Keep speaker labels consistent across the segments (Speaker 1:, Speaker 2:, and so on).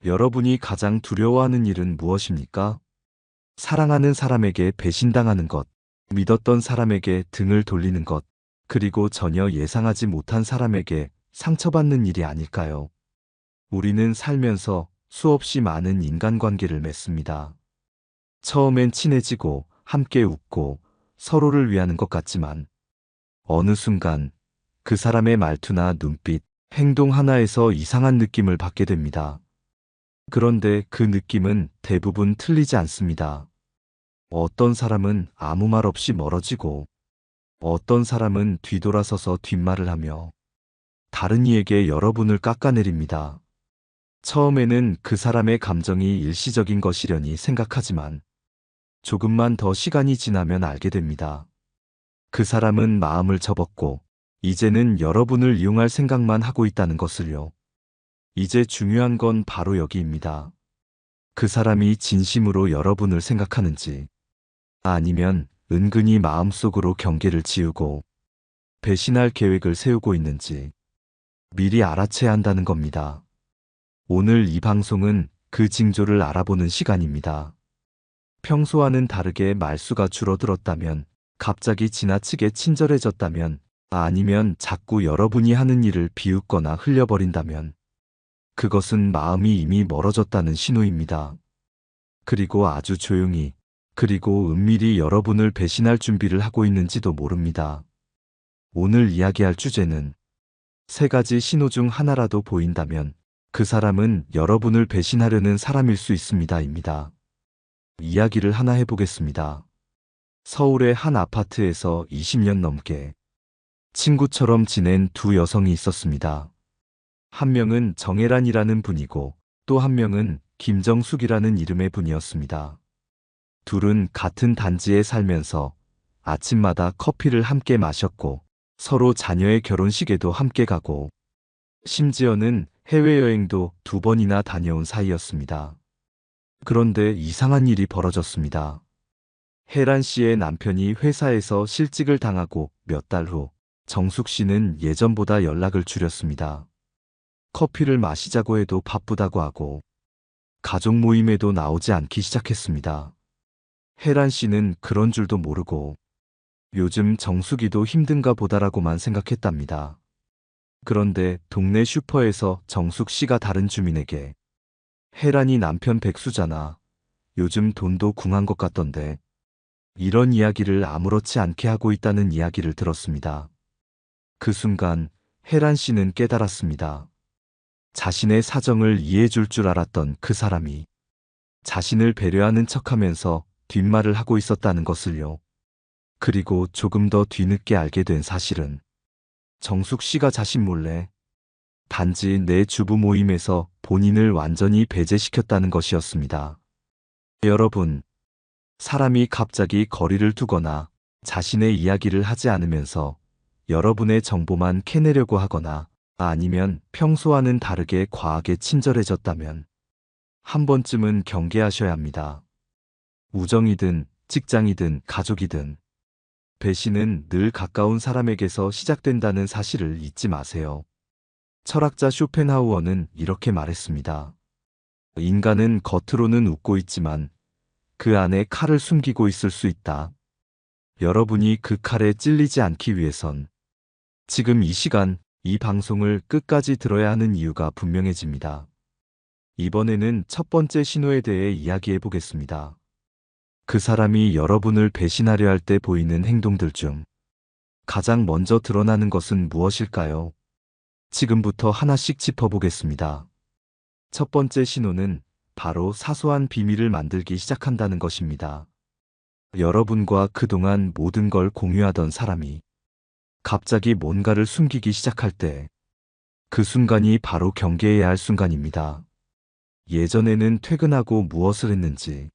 Speaker 1: 여러분이 가장 두려워하는 일은 무엇입니까? 사랑하는 사람에게 배신당하는 것, 믿었던 사람에게 등을 돌리는 것, 그리고 전혀 예상하지 못한 사람에게 상처받는 일이 아닐까요? 우리는 살면서 수없이 많은 인간관계를 맺습니다. 처음엔 친해지고 함께 웃고 서로를 위하는 것 같지만 어느 순간 그 사람의 말투나 눈빛, 행동 하나에서 이상한 느낌을 받게 됩니다. 그런데 그 느낌은 대부분 틀리지 않습니다. 어떤 사람은 아무 말 없이 멀어지고 어떤 사람은 뒤돌아서서 뒷말을 하며 다른 이에게 여러분을 깎아내립니다. 처음에는 그 사람의 감정이 일시적인 것이려니 생각하지만 조금만 더 시간이 지나면 알게 됩니다. 그 사람은 마음을 접었고 이제는 여러분을 이용할 생각만 하고 있다는 것을요. 이제 중요한 건 바로 여기입니다. 그 사람이 진심으로 여러분을 생각하는지 아니면 은근히 마음속으로 경계를 지우고 배신할 계획을 세우고 있는지 미리 알아채야 한다는 겁니다. 오늘 이 방송은 그 징조를 알아보는 시간입니다. 평소와는 다르게 말수가 줄어들었다면, 갑자기 지나치게 친절해졌다면, 아니면 자꾸 여러분이 하는 일을 비웃거나 흘려버린다면, 그것은 마음이 이미 멀어졌다는 신호입니다. 그리고 아주 조용히, 그리고 은밀히 여러분을 배신할 준비를 하고 있는지도 모릅니다. 오늘 이야기할 주제는 세 가지 신호 중 하나라도 보인다면 그 사람은 여러분을 배신하려는 사람일 수 있습니다.입니다. 이야기를 하나 해보겠습니다. 서울의 한 아파트에서 20년 넘게 친구처럼 지낸 두 여성이 있었습니다. 한 명은 정혜란이라는 분이고 또 한 명은 김정숙이라는 이름의 분이었습니다. 둘은 같은 단지에 살면서 아침마다 커피를 함께 마셨고 서로 자녀의 결혼식에도 함께 가고 심지어는 해외여행도 두 번이나 다녀온 사이였습니다. 그런데 이상한 일이 벌어졌습니다. 혜란 씨의 남편이 회사에서 실직을 당하고 몇 달 후 정숙 씨는 예전보다 연락을 줄였습니다. 커피를 마시자고 해도 바쁘다고 하고 가족 모임에도 나오지 않기 시작했습니다. 혜란 씨는 그런 줄도 모르고 요즘 정숙이도 힘든가 보다라고만 생각했답니다. 그런데 동네 슈퍼에서 정숙 씨가 다른 주민에게 혜란이 남편 백수잖아. 요즘 돈도 궁한 것 같던데. 이런 이야기를 아무렇지 않게 하고 있다는 이야기를 들었습니다. 그 순간 혜란 씨는 깨달았습니다. 자신의 사정을 이해해 줄 알았던 그 사람이 자신을 배려하는 척하면서 뒷말을 하고 있었다는 것을요. 그리고 조금 더 뒤늦게 알게 된 사실은 정숙 씨가 자신 몰래 단지 내 주부 모임에서 본인을 완전히 배제시켰다는 것이었습니다. 여러분, 사람이 갑자기 거리를 두거나 자신의 이야기를 하지 않으면서 여러분의 정보만 캐내려고 하거나 아니면 평소와는 다르게 과하게 친절해졌다면 한 번쯤은 경계하셔야 합니다. 우정이든 직장이든 가족이든 배신은 늘 가까운 사람에게서 시작된다는 사실을 잊지 마세요. 철학자 쇼펜하우어는 이렇게 말했습니다. 인간은 겉으로는 웃고 있지만 그 안에 칼을 숨기고 있을 수 있다. 여러분이 그 칼에 찔리지 않기 위해선 지금 이 시간 이 방송을 끝까지 들어야 하는 이유가 분명해집니다. 이번에는 첫 번째 신호에 대해 이야기해 보겠습니다. 그 사람이 여러분을 배신하려 할 때 보이는 행동들 중 가장 먼저 드러나는 것은 무엇일까요? 지금부터 하나씩 짚어보겠습니다. 첫 번째 신호는 바로 사소한 비밀을 만들기 시작한다는 것입니다. 여러분과 그동안 모든 걸 공유하던 사람이 갑자기 뭔가를 숨기기 시작할 때 그 순간이 바로 경계해야 할 순간입니다. 예전에는 퇴근하고 무엇을 했는지,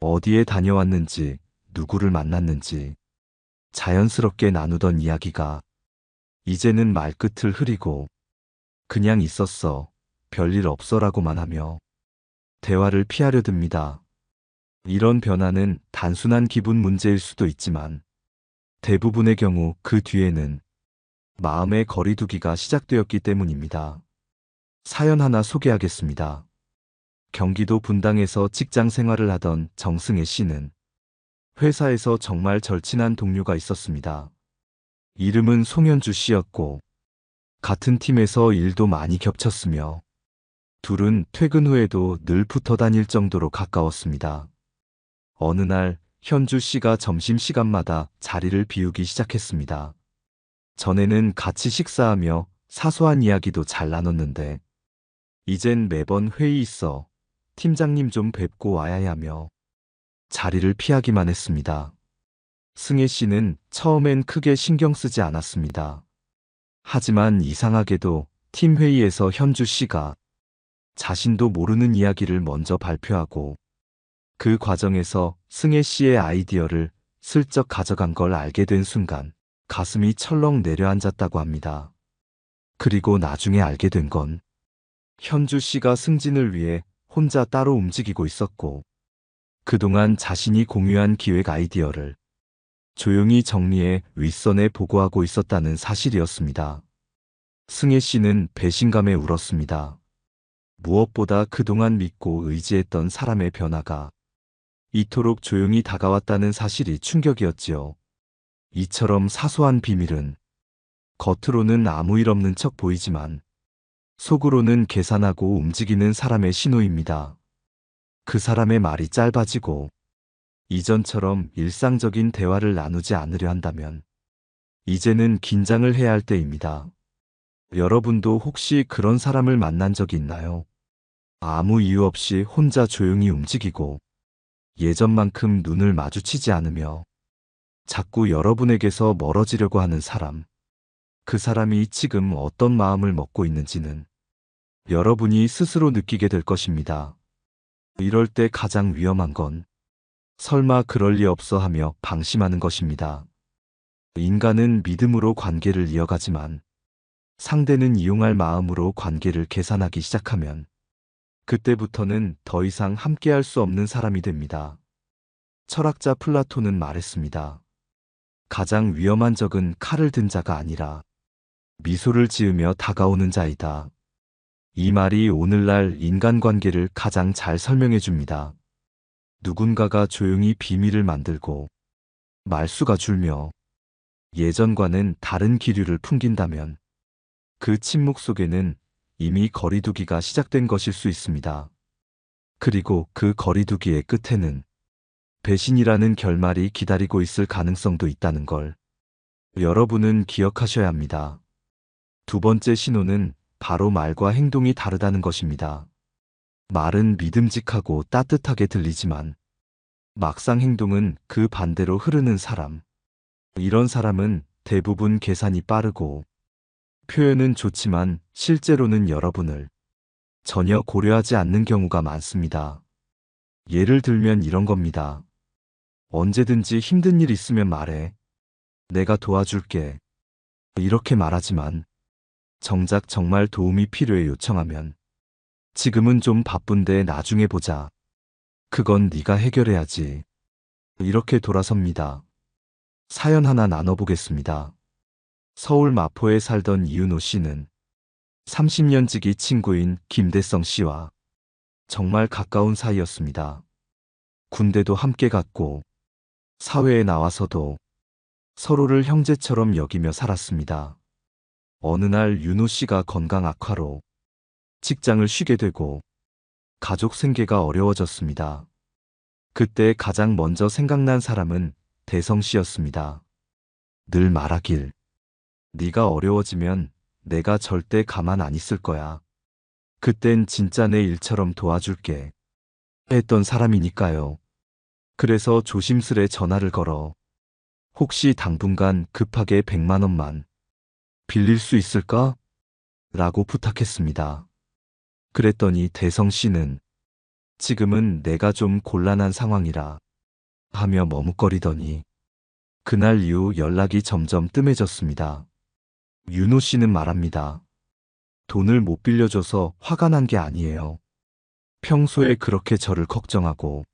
Speaker 1: 어디에 다녀왔는지, 누구를 만났는지 자연스럽게 나누던 이야기가 이제는 말끝을 흐리고 그냥 있었어, 별일 없어라고만 하며 대화를 피하려 듭니다. 이런 변화는 단순한 기분 문제일 수도 있지만 대부분의 경우 그 뒤에는 마음의 거리두기가 시작되었기 때문입니다. 사연 하나 소개하겠습니다. 경기도 분당에서 직장 생활을 하던 정승혜 씨는 회사에서 정말 절친한 동료가 있었습니다. 이름은 송현주 씨였고 같은 팀에서 일도 많이 겹쳤으며 둘은 퇴근 후에도 늘 붙어 다닐 정도로 가까웠습니다. 어느 날 현주 씨가 점심시간마다 자리를 비우기 시작했습니다. 전에는 같이 식사하며 사소한 이야기도 잘 나눴는데 이젠 매번 회의 있어 팀장님 좀 뵙고 와야 하며 자리를 피하기만 했습니다. 승혜 씨는 처음엔 크게 신경 쓰지 않았습니다. 하지만 이상하게도 팀 회의에서 현주 씨가 자신도 모르는 이야기를 먼저 발표하고 그 과정에서 승혜 씨의 아이디어를 슬쩍 가져간 걸 알게 된 순간 가슴이 철렁 내려앉았다고 합니다. 그리고 나중에 알게 된 건 현주 씨가 승진을 위해 혼자 따로 움직이고 있었고 그동안 자신이 공유한 기획 아이디어를 조용히 정리해 윗선에 보고하고 있었다는 사실이었습니다. 승혜 씨는 배신감에 울었습니다. 무엇보다 그동안 믿고 의지했던 사람의 변화가 이토록 조용히 다가왔다는 사실이 충격이었지요. 이처럼 사소한 비밀은 겉으로는 아무 일 없는 척 보이지만 속으로는 계산하고 움직이는 사람의 신호입니다. 그 사람의 말이 짧아지고 이전처럼 일상적인 대화를 나누지 않으려 한다면 이제는 긴장을 해야 할 때입니다. 여러분도 혹시 그런 사람을 만난 적이 있나요? 아무 이유 없이 혼자 조용히 움직이고 예전만큼 눈을 마주치지 않으며 자꾸 여러분에게서 멀어지려고 하는 사람. 그 사람이 지금 어떤 마음을 먹고 있는지는 여러분이 스스로 느끼게 될 것입니다. 이럴 때 가장 위험한 건 설마 그럴 리 없어 하며 방심하는 것입니다. 인간은 믿음으로 관계를 이어가지만 상대는 이용할 마음으로 관계를 계산하기 시작하면 그때부터는 더 이상 함께할 수 없는 사람이 됩니다. 철학자 플라톤은 말했습니다. 가장 위험한 적은 칼을 든 자가 아니라 미소를 지으며 다가오는 자이다. 이 말이 오늘날 인간관계를 가장 잘 설명해 줍니다. 누군가가 조용히 비밀을 만들고 말수가 줄며 예전과는 다른 기류를 풍긴다면 그 침묵 속에는 이미 거리두기가 시작된 것일 수 있습니다. 그리고 그 거리두기의 끝에는 배신이라는 결말이 기다리고 있을 가능성도 있다는 걸 여러분은 기억하셔야 합니다. 두 번째 신호는 바로 말과 행동이 다르다는 것입니다. 말은 믿음직하고 따뜻하게 들리지만 막상 행동은 그 반대로 흐르는 사람. 이런 사람은 대부분 계산이 빠르고 표현은 좋지만 실제로는 여러분을 전혀 고려하지 않는 경우가 많습니다. 예를 들면 이런 겁니다. 언제든지 힘든 일 있으면 말해. 내가 도와줄게. 이렇게 말하지만 정작 정말 도움이 필요해 요청하면 지금은 좀 바쁜데 나중에 보자. 그건 네가 해결해야지. 이렇게 돌아섭니다. 사연 하나 나눠보겠습니다. 서울 마포에 살던 이윤호 씨는 30년 지기 친구인 김대성 씨와 정말 가까운 사이였습니다. 군대도 함께 갔고 사회에 나와서도 서로를 형제처럼 여기며 살았습니다. 어느 날 윤호 씨가 건강 악화로 직장을 쉬게 되고 가족 생계가 어려워졌습니다. 그때 가장 먼저 생각난 사람은 대성 씨였습니다. 늘 말하길, 네가 어려워지면 내가 절대 가만 안 있을 거야. 그땐 진짜 내 일처럼 도와줄게. 했던 사람이니까요. 그래서 조심스레 전화를 걸어 혹시 당분간 급하게 100만 원만 빌릴 수 있을까? 라고 부탁했습니다. 그랬더니 대성 씨는 지금은 내가 좀 곤란한 상황이라 하며 머뭇거리더니 그날 이후 연락이 점점 뜸해졌습니다. 윤호 씨는 말합니다. 돈을 못 빌려줘서 화가 난 게 아니에요. 평소에 그렇게 저를 걱정하고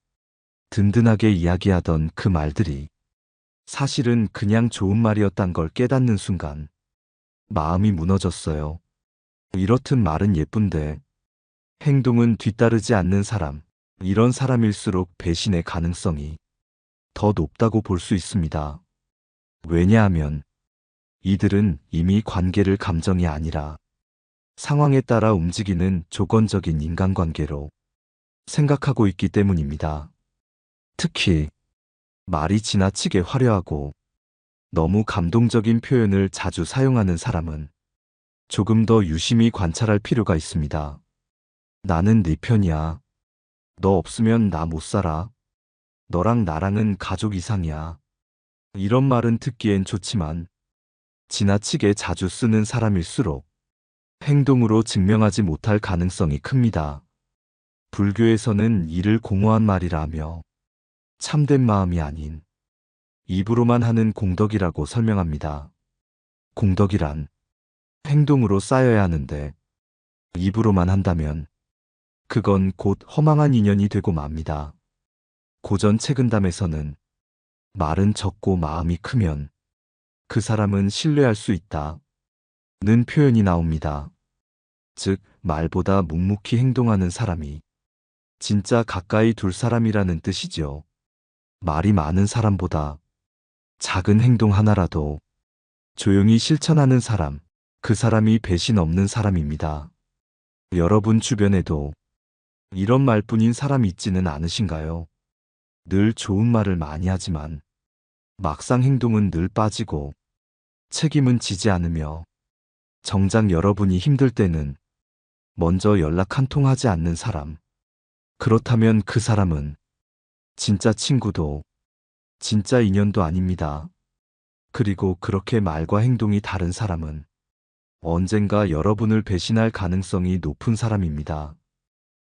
Speaker 1: 든든하게 이야기하던 그 말들이 사실은 그냥 좋은 말이었단 걸 깨닫는 순간 마음이 무너졌어요. 이렇듯 말은 예쁜데 행동은 뒤따르지 않는 사람. 이런 사람일수록 배신의 가능성이 더 높다고 볼 수 있습니다. 왜냐하면 이들은 이미 관계를 감정이 아니라 상황에 따라 움직이는 조건적인 인간관계로 생각하고 있기 때문입니다. 특히 말이 지나치게 화려하고 너무 감동적인 표현을 자주 사용하는 사람은 조금 더 유심히 관찰할 필요가 있습니다. 나는 네 편이야. 너 없으면 나 못 살아. 너랑 나랑은 가족 이상이야. 이런 말은 듣기엔 좋지만 지나치게 자주 쓰는 사람일수록 행동으로 증명하지 못할 가능성이 큽니다. 불교에서는 이를 공허한 말이라 하며 참된 마음이 아닌 입으로만 하는 공덕이라고 설명합니다. 공덕이란 행동으로 쌓여야 하는데 입으로만 한다면 그건 곧 허망한 인연이 되고 맙니다. 고전 책은담에서는 말은 적고 마음이 크면 그 사람은 신뢰할 수 있다 는 표현이 나옵니다. 즉 말보다 묵묵히 행동하는 사람이 진짜 가까이 둘 사람이라는 뜻이죠. 말이 많은 사람보다 작은 행동 하나라도 조용히 실천하는 사람, 그 사람이 배신 없는 사람입니다. 여러분 주변에도 이런 말뿐인 사람이 있지는 않으신가요? 늘 좋은 말을 많이 하지만 막상 행동은 늘 빠지고 책임은 지지 않으며 정작 여러분이 힘들 때는 먼저 연락 한 통 하지 않는 사람. 그렇다면 그 사람은 진짜 친구도 진짜 인연도 아닙니다. 그리고 그렇게 말과 행동이 다른 사람은 언젠가 여러분을 배신할 가능성이 높은 사람입니다.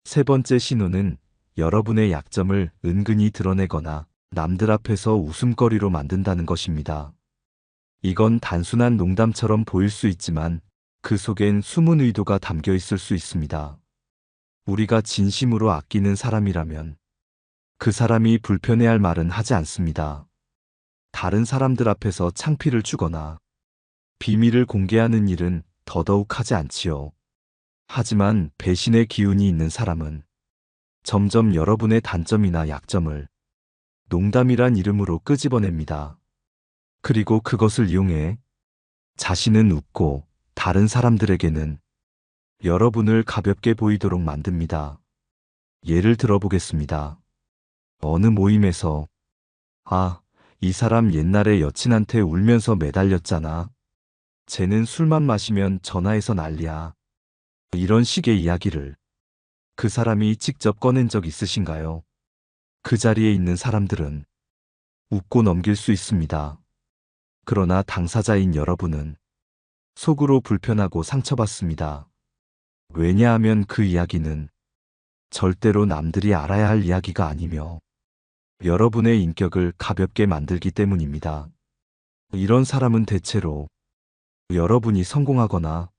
Speaker 1: 세 번째 신호는 여러분의 약점을 은근히 드러내거나 남들 앞에서 웃음거리로 만든다는 것입니다. 이건 단순한 농담처럼 보일 수 있지만 그 속엔 숨은 의도가 담겨 있을 수 있습니다. 우리가 진심으로 아끼는 사람이라면 그 사람이 불편해할 말은 하지 않습니다. 다른 사람들 앞에서 창피를 주거나 비밀을 공개하는 일은 더더욱 하지 않지요. 하지만 배신의 기운이 있는 사람은 점점 여러분의 단점이나 약점을 농담이란 이름으로 끄집어냅니다. 그리고 그것을 이용해 자신은 웃고 다른 사람들에게는 여러분을 가볍게 보이도록 만듭니다. 예를 들어보겠습니다. 어느 모임에서 이 사람 옛날에 여친한테 울면서 매달렸잖아. 쟤는 술만 마시면 전화해서 난리야. 이런 식의 이야기를 그 사람이 직접 꺼낸 적 있으신가요? 그 자리에 있는 사람들은 웃고 넘길 수 있습니다. 그러나 당사자인 여러분은 속으로 불편하고 상처받습니다. 왜냐하면 그 이야기는 절대로 남들이 알아야 할 이야기가 아니며 여러분의 인격을 가볍게 만들기 때문입니다. 이런 사람은 대체로 여러분이 성공하거나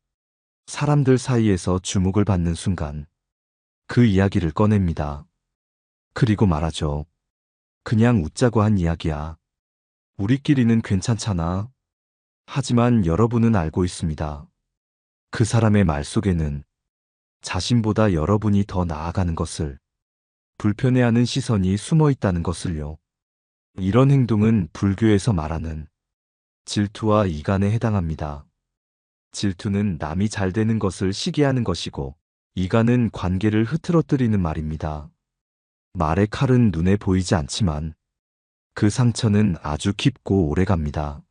Speaker 1: 사람들 사이에서 주목을 받는 순간 그 이야기를 꺼냅니다. 그리고 말하죠. 그냥 웃자고 한 이야기야. 우리끼리는 괜찮잖아. 하지만 여러분은 알고 있습니다. 그 사람의 말 속에는 자신보다 여러분이 더 나아가는 것을 불편해하는 시선이 숨어 있다는 것을요. 이런 행동은 불교에서 말하는 질투와 이간에 해당합니다. 질투는 남이 잘 되는 것을 시기하는 것이고 이간은 관계를 흐트러뜨리는 말입니다. 말의 칼은 눈에 보이지 않지만 그 상처는 아주 깊고 오래갑니다.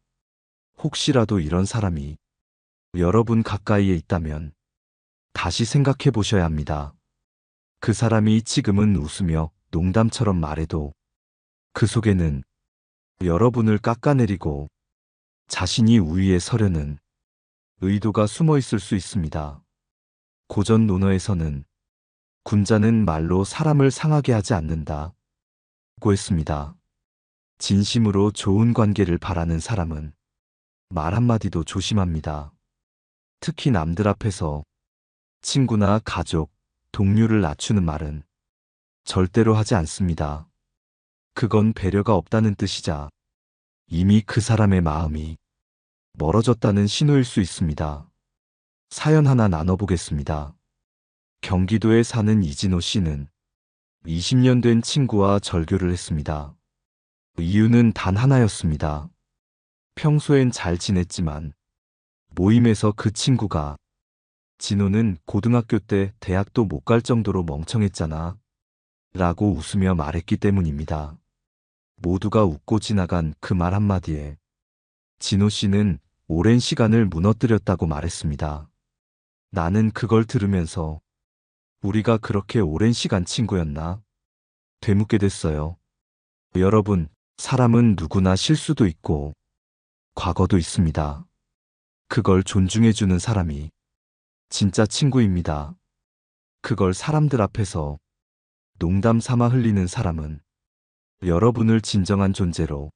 Speaker 1: 혹시라도 이런 사람이 여러분 가까이에 있다면 다시 생각해 보셔야 합니다. 그 사람이 지금은 웃으며 농담처럼 말해도 그 속에는 여러분을 깎아내리고 자신이 우위에 서려는 의도가 숨어 있을 수 있습니다. 고전 논어에서는 군자는 말로 사람을 상하게 하지 않는다 고 했습니다. 진심으로 좋은 관계를 바라는 사람은 말 한마디도 조심합니다. 특히 남들 앞에서 친구나 가족, 동료를 낮추는 말은 절대로 하지 않습니다. 그건 배려가 없다는 뜻이자 이미 그 사람의 마음이 멀어졌다는 신호일 수 있습니다. 사연 하나 나눠보겠습니다. 경기도에 사는 이진호 씨는 20년 된 친구와 절교를 했습니다. 이유는 단 하나였습니다. 평소엔 잘 지냈지만 모임에서 그 친구가 진호는 고등학교 때 대학도 못 갈 정도로 멍청했잖아 라고 웃으며 말했기 때문입니다. 모두가 웃고 지나간 그 말 한마디에 진호 씨는 오랜 시간을 무너뜨렸다고 말했습니다. 나는 그걸 들으면서 우리가 그렇게 오랜 시간 친구였나? 되묻게 됐어요. 여러분, 사람은 누구나 실수도 있고 과거도 있습니다. 그걸 존중해주는 사람이 진짜 친구입니다. 그걸 사람들 앞에서 농담 삼아 흘리는 사람은 여러분을 진정한 존재로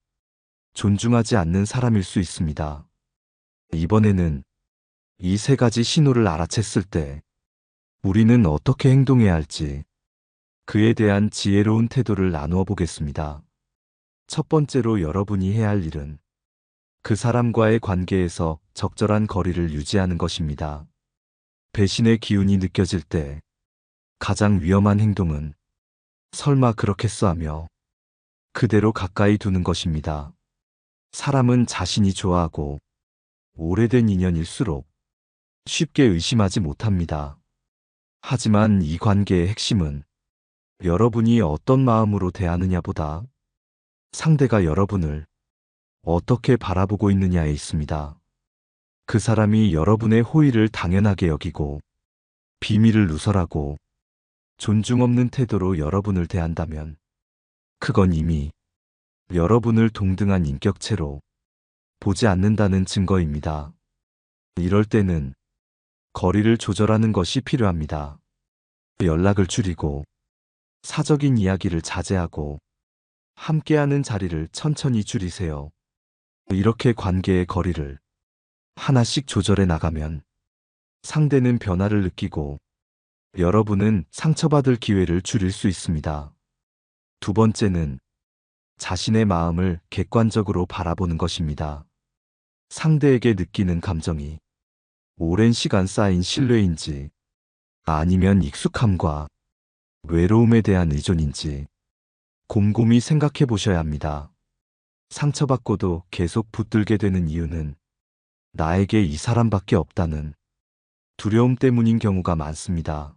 Speaker 1: 존중하지 않는 사람일 수 있습니다. 이번에는 이 세 가지 신호를 알아챘을 때 우리는 어떻게 행동해야 할지 그에 대한 지혜로운 태도를 나누어 보겠습니다. 첫 번째로 여러분이 해야 할 일은 그 사람과의 관계에서 적절한 거리를 유지하는 것입니다. 배신의 기운이 느껴질 때 가장 위험한 행동은 설마 그렇겠어 하며 그대로 가까이 두는 것입니다. 사람은 자신이 좋아하고 오래된 인연일수록 쉽게 의심하지 못합니다. 하지만 이 관계의 핵심은 여러분이 어떤 마음으로 대하느냐보다 상대가 여러분을 어떻게 바라보고 있느냐에 있습니다. 그 사람이 여러분의 호의를 당연하게 여기고 비밀을 누설하고 존중 없는 태도로 여러분을 대한다면 그건 이미 여러분을 동등한 인격체로 보지 않는다는 증거입니다. 이럴 때는 거리를 조절하는 것이 필요합니다. 연락을 줄이고 사적인 이야기를 자제하고 함께하는 자리를 천천히 줄이세요. 이렇게 관계의 거리를 하나씩 조절해 나가면 상대는 변화를 느끼고 여러분은 상처받을 기회를 줄일 수 있습니다. 두 번째는 자신의 마음을 객관적으로 바라보는 것입니다. 상대에게 느끼는 감정이 오랜 시간 쌓인 신뢰인지 아니면 익숙함과 외로움에 대한 의존인지 곰곰이 생각해 보셔야 합니다. 상처받고도 계속 붙들게 되는 이유는 나에게 이 사람밖에 없다는 두려움 때문인 경우가 많습니다.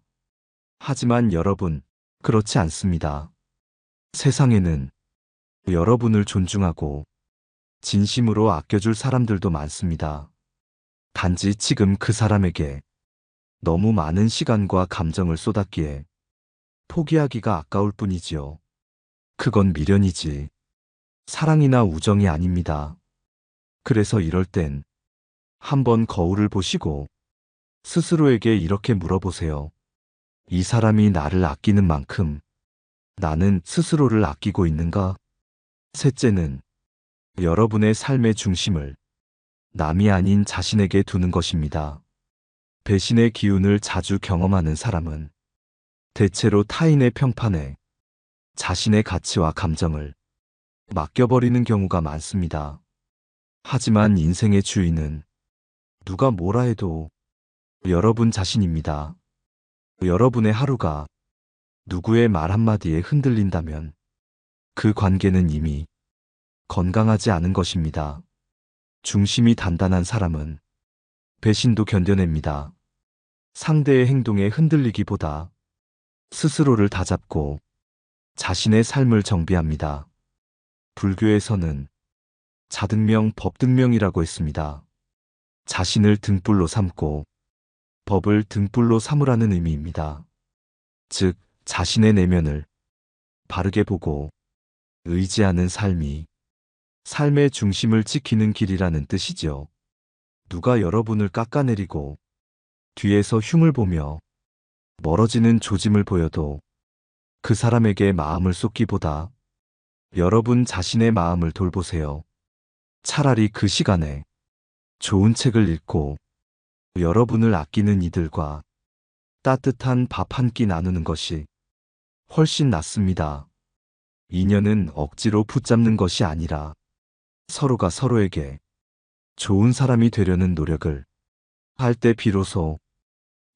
Speaker 1: 하지만 여러분, 그렇지 않습니다. 세상에는 여러분을 존중하고 진심으로 아껴줄 사람들도 많습니다. 단지 지금 그 사람에게 너무 많은 시간과 감정을 쏟았기에 포기하기가 아까울 뿐이지요. 그건 미련이지 사랑이나 우정이 아닙니다. 그래서 이럴 땐 한번 거울을 보시고 스스로에게 이렇게 물어보세요. 이 사람이 나를 아끼는 만큼 나는 스스로를 아끼고 있는가? 셋째는 여러분의 삶의 중심을 남이 아닌 자신에게 두는 것입니다. 배신의 기운을 자주 경험하는 사람은 대체로 타인의 평판에 자신의 가치와 감정을 맡겨버리는 경우가 많습니다. 하지만 인생의 주인은 누가 뭐라 해도 여러분 자신입니다. 여러분의 하루가 누구의 말 한마디에 흔들린다면 그 관계는 이미 건강하지 않은 것입니다. 중심이 단단한 사람은 배신도 견뎌냅니다. 상대의 행동에 흔들리기보다 스스로를 다잡고 자신의 삶을 정비합니다. 불교에서는 자등명, 법등명이라고 했습니다. 자신을 등불로 삼고 법을 등불로 삼으라는 의미입니다. 즉, 자신의 내면을 바르게 보고 의지하는 삶이 삶의 중심을 지키는 길이라는 뜻이죠. 누가 여러분을 깎아내리고 뒤에서 흉을 보며 멀어지는 조짐을 보여도 그 사람에게 마음을 쏟기보다 여러분 자신의 마음을 돌보세요. 차라리 그 시간에 좋은 책을 읽고 여러분을 아끼는 이들과 따뜻한 밥 한 끼 나누는 것이 훨씬 낫습니다. 인연은 억지로 붙잡는 것이 아니라 서로가 서로에게 좋은 사람이 되려는 노력을 할 때 비로소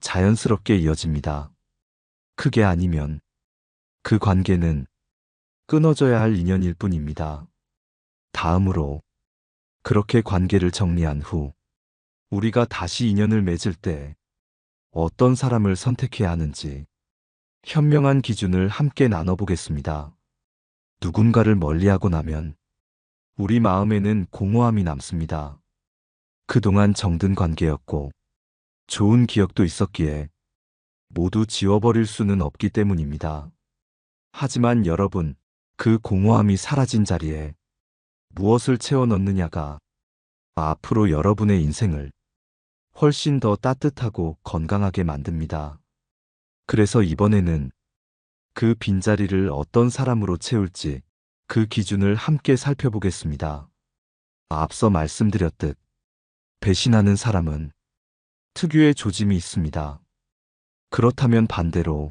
Speaker 1: 자연스럽게 이어집니다. 크게 아니면 그 관계는 끊어져야 할 인연일 뿐입니다. 다음으로 그렇게 관계를 정리한 후 우리가 다시 인연을 맺을 때 어떤 사람을 선택해야 하는지 현명한 기준을 함께 나눠보겠습니다. 누군가를 멀리하고 나면 우리 마음에는 공허함이 남습니다. 그동안 정든 관계였고 좋은 기억도 있었기에 모두 지워버릴 수는 없기 때문입니다. 하지만 여러분, 그 공허함이 사라진 자리에 무엇을 채워 넣느냐가 앞으로 여러분의 인생을 훨씬 더 따뜻하고 건강하게 만듭니다. 그래서 이번에는 그 빈자리를 어떤 사람으로 채울지 그 기준을 함께 살펴보겠습니다. 앞서 말씀드렸듯 배신하는 사람은 특유의 조짐이 있습니다. 그렇다면 반대로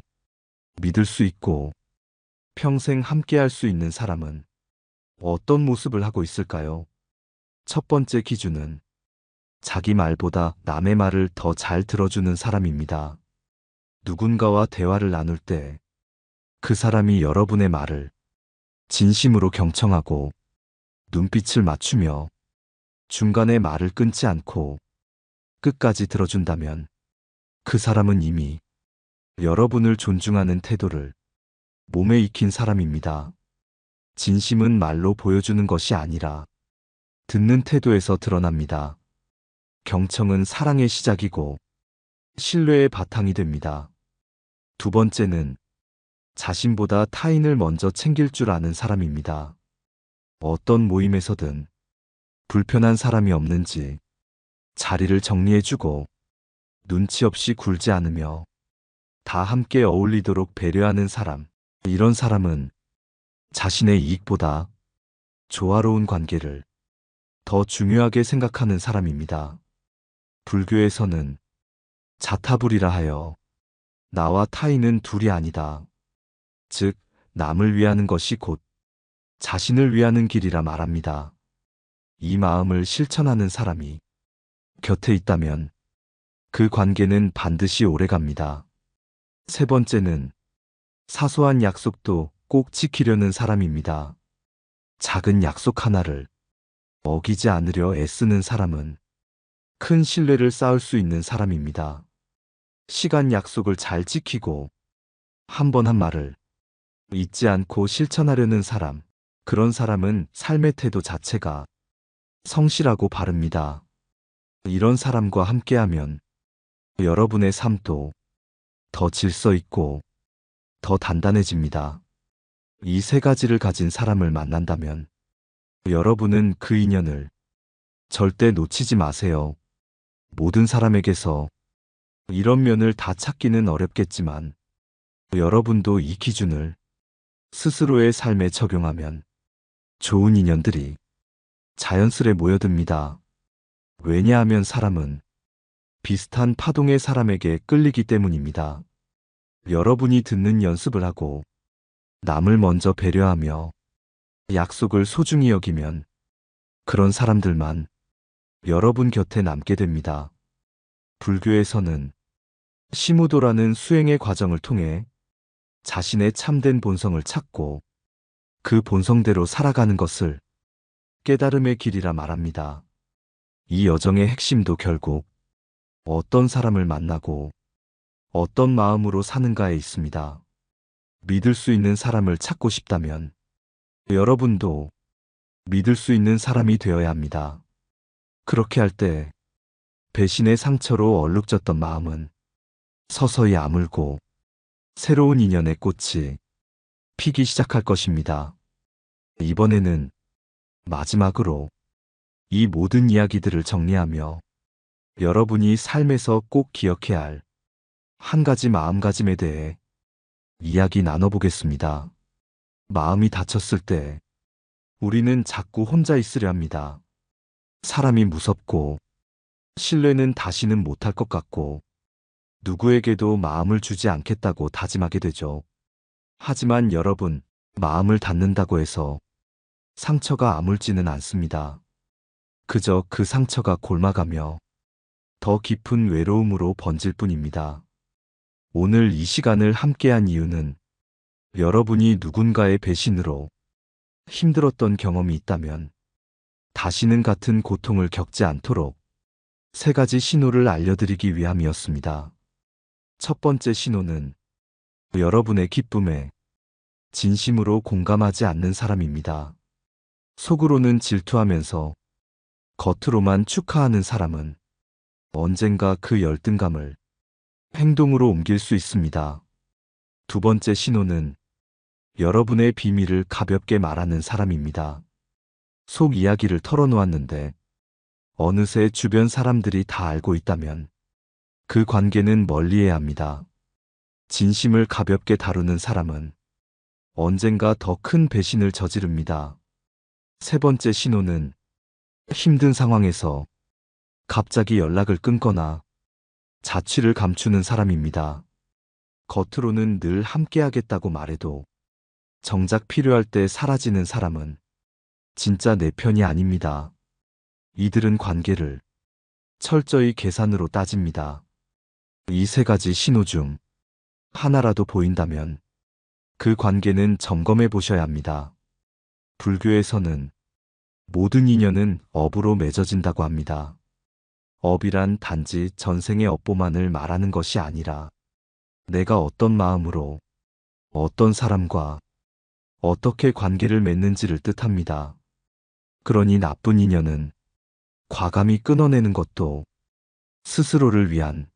Speaker 1: 믿을 수 있고 평생 함께할 수 있는 사람은 어떤 모습을 하고 있을까요? 첫 번째 기준은 자기 말보다 남의 말을 더 잘 들어주는 사람입니다. 누군가와 대화를 나눌 때 그 사람이 여러분의 말을 진심으로 경청하고 눈빛을 맞추며 중간에 말을 끊지 않고 끝까지 들어준다면 그 사람은 이미 여러분을 존중하는 태도를 몸에 익힌 사람입니다. 진심은 말로 보여주는 것이 아니라 듣는 태도에서 드러납니다. 경청은 사랑의 시작이고 신뢰의 바탕이 됩니다. 두 번째는 자신보다 타인을 먼저 챙길 줄 아는 사람입니다. 어떤 모임에서든 불편한 사람이 없는지 자리를 정리해주고 눈치 없이 굴지 않으며 다 함께 어울리도록 배려하는 사람. 이런 사람은 자신의 이익보다 조화로운 관계를 더 중요하게 생각하는 사람입니다. 불교에서는 자타불이라 하여 나와 타인은 둘이 아니다. 즉, 남을 위하는 것이 곧 자신을 위하는 길이라 말합니다. 이 마음을 실천하는 사람이 곁에 있다면 그 관계는 반드시 오래갑니다. 세 번째는 사소한 약속도 꼭 지키려는 사람입니다. 작은 약속 하나를 어기지 않으려 애쓰는 사람은 큰 신뢰를 쌓을 수 있는 사람입니다. 시간 약속을 잘 지키고 한 번 한 말을 잊지 않고 실천하려는 사람, 그런 사람은 삶의 태도 자체가 성실하고 바릅니다. 이런 사람과 함께하면 여러분의 삶도 더 질서 있고 더 단단해집니다. 이 세 가지를 가진 사람을 만난다면 여러분은 그 인연을 절대 놓치지 마세요. 모든 사람에게서 이런 면을 다 찾기는 어렵겠지만 여러분도 이 기준을 스스로의 삶에 적용하면 좋은 인연들이 자연스레 모여듭니다. 왜냐하면 사람은 비슷한 파동의 사람에게 끌리기 때문입니다. 여러분이 듣는 연습을 하고 남을 먼저 배려하며 약속을 소중히 여기면 그런 사람들만 여러분 곁에 남게 됩니다. 불교에서는 시무도라는 수행의 과정을 통해 자신의 참된 본성을 찾고 그 본성대로 살아가는 것을 깨달음의 길이라 말합니다. 이 여정의 핵심도 결국 어떤 사람을 만나고 어떤 마음으로 사는가에 있습니다. 믿을 수 있는 사람을 찾고 싶다면 여러분도 믿을 수 있는 사람이 되어야 합니다. 그렇게 할 때 배신의 상처로 얼룩졌던 마음은 서서히 아물고 새로운 인연의 꽃이 피기 시작할 것입니다. 이번에는 마지막으로 이 모든 이야기들을 정리하며 여러분이 삶에서 꼭 기억해야 할 한 가지 마음가짐에 대해 이야기 나눠보겠습니다. 마음이 다쳤을 때 우리는 자꾸 혼자 있으려 합니다. 사람이 무섭고 신뢰는 다시는 못할 것 같고 누구에게도 마음을 주지 않겠다고 다짐하게 되죠. 하지만 여러분, 마음을 닫는다고 해서 상처가 아물지는 않습니다. 그저 그 상처가 골마가며 더 깊은 외로움으로 번질 뿐입니다. 오늘 이 시간을 함께한 이유는 여러분이 누군가의 배신으로 힘들었던 경험이 있다면 다시는 같은 고통을 겪지 않도록 세 가지 신호를 알려드리기 위함이었습니다. 첫 번째 신호는 여러분의 기쁨에 진심으로 공감하지 않는 사람입니다. 속으로는 질투하면서 겉으로만 축하하는 사람은 언젠가 그 열등감을 행동으로 옮길 수 있습니다. 두 번째 신호는 여러분의 비밀을 가볍게 말하는 사람입니다. 속 이야기를 털어놓았는데 어느새 주변 사람들이 다 알고 있다면 그 관계는 멀리해야 합니다. 진심을 가볍게 다루는 사람은 언젠가 더 큰 배신을 저지릅니다. 세 번째 신호는 힘든 상황에서 갑자기 연락을 끊거나 자취를 감추는 사람입니다. 겉으로는 늘 함께하겠다고 말해도 정작 필요할 때 사라지는 사람은 진짜 내 편이 아닙니다. 이들은 관계를 철저히 계산으로 따집니다. 이 세 가지 신호 중 하나라도 보인다면 그 관계는 점검해 보셔야 합니다. 불교에서는 모든 인연은 업으로 맺어진다고 합니다. 업이란 단지 전생의 업보만을 말하는 것이 아니라 내가 어떤 마음으로 어떤 사람과 어떻게 관계를 맺는지를 뜻합니다. 그러니 나쁜 인연은 과감히 끊어내는 것도 스스로를 위한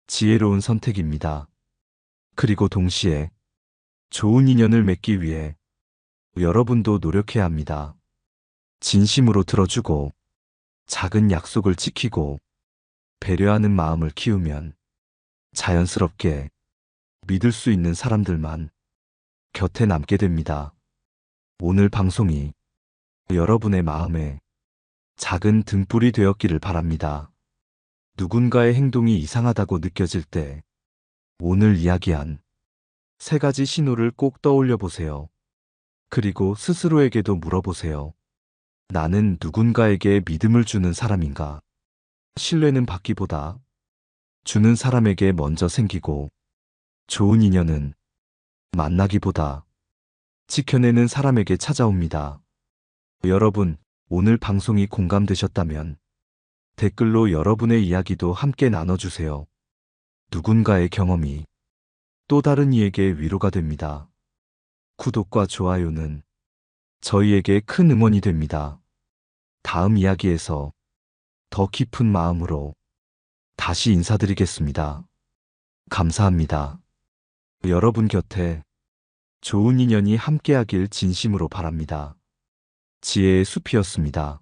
Speaker 1: 지혜로운 선택입니다. 그리고 동시에 좋은 인연을 맺기 위해 여러분도 노력해야 합니다. 진심으로 들어주고 작은 약속을 지키고 배려하는 마음을 키우면 자연스럽게 믿을 수 있는 사람들만 곁에 남게 됩니다. 오늘 방송이 여러분의 마음에 작은 등불이 되었기를 바랍니다. 누군가의 행동이 이상하다고 느껴질 때 오늘 이야기한 세 가지 신호를 꼭 떠올려 보세요. 그리고 스스로에게도 물어보세요. 나는 누군가에게 믿음을 주는 사람인가? 신뢰는 받기보다 주는 사람에게 먼저 생기고 좋은 인연은 만나기보다 지켜내는 사람에게 찾아옵니다. 여러분, 오늘 방송이 공감되셨다면 댓글로 여러분의 이야기도 함께 나눠주세요. 누군가의 경험이 또 다른 이에게 위로가 됩니다. 구독과 좋아요는 저희에게 큰 응원이 됩니다. 다음 이야기에서 더 깊은 마음으로 다시 인사드리겠습니다. 감사합니다. 여러분 곁에 좋은 인연이 함께하길 진심으로 바랍니다. 지혜의 숲이었습니다.